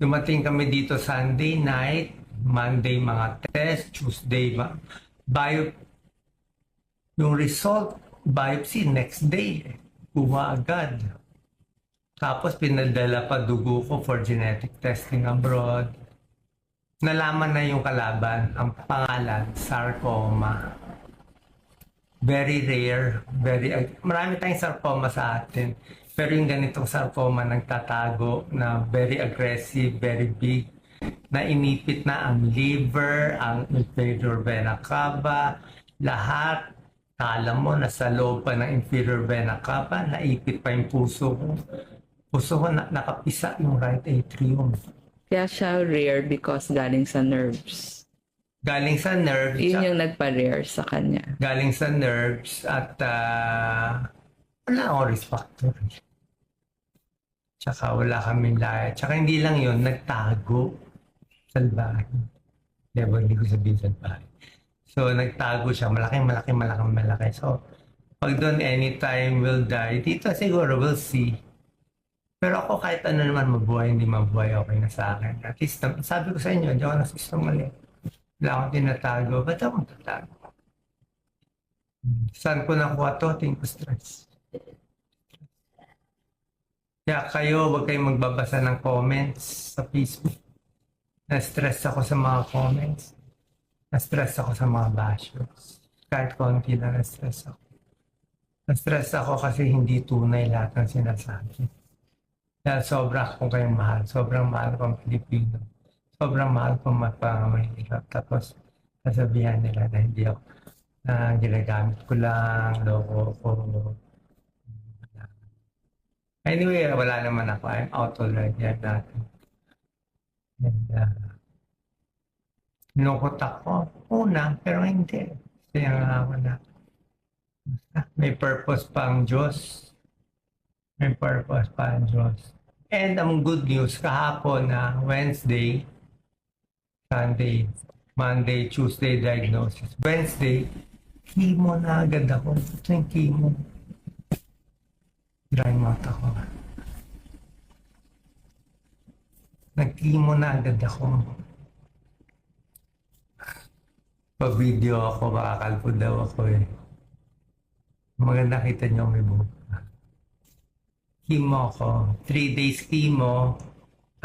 Dumating kami dito Sunday night, Monday mga test, Tuesday yung result, biopsy next day. Kuha agad. Tapos pinadala pa dugo ko for genetic testing abroad. Nalaman na yung kalaban, ang pangalan, sarcoma. Very rare, marami tayong sarcoma sa atin. Pero yung ganitong sarcoma nagtatago na very aggressive, very big, na inipit na ang liver, ang inferior vena cava, lahat. Alam mo, nasa loob pa ng inferior vena cava, naipit pa yung puso ko. Puso ko nakapisa yung right atrium. Kaya siya rare because galing sa nerves. Galing sa nerves. Yun yung nagpa-rare sa kanya. Galing sa nerves at wala akong risk factor. Tsaka wala kaming lahat. Tsaka hindi lang yun, nagtago. Salbahe. Level, hindi ko sabihin salbahe. So, nagtago siya. Malaki. So, pag doon anytime will die, dito siguro we'll see. Pero ako kahit ano naman mabuhay, hindi mabuhay, okay na sa akin. At least, sabi ko sa inyo, hindi ako nasistumal. Wala akong tinatago. Ba't ako tatago? Saan ko nakuha to? Tingin ko stress. Kaya kayo, huwag kayong magbabasa ng comments sa Facebook. Na-stress ako sa mga comments. Na-stress ako sa mga bashers. Kahit konti na na-stress ako. Na-stress ako kasi hindi tunay lahat ng sinasabi. Dahil sobrang kung kayong mahal. Sobrang mahal kong Pilipino. Sobrang mahal kong mapamahirap. Tapos, sasabihan nila na hindi ako na ginagamit ko lang, loko ko. Anyway, wala naman ako. I'm out already. I'm natin. And, nilungkot ako. Una, pero hindi. Kaya nga ako na. May purpose pa ang Diyos. May purpose pa ang Diyos. And ang good news, kahapon na Wednesday, Sunday, Monday, Tuesday diagnosis. Wednesday, chemo na agad ako. Ito yung chemo. Dry mouth ako. Nag-chemo na agad ako. Pa-video ako, makakalpo daw ako eh. Maganda kita niyo may buhok. Chemo ko. 3 days chemo.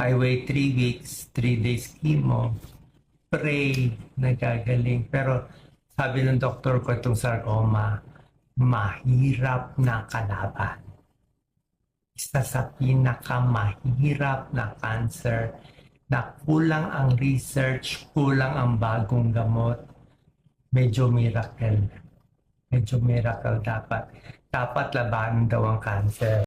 I wait 3 weeks. 3 days chemo. Pray. Nagagaling. Pero sabi ng doktor ko itong sarcoma, mahirap na kalaban. Isa sa pinakamahirap na cancer na kulang ang research, kulang ang bagong gamot. Medyo miracle. Medyo miracle dapat. Dapat labanan daw ang cancer.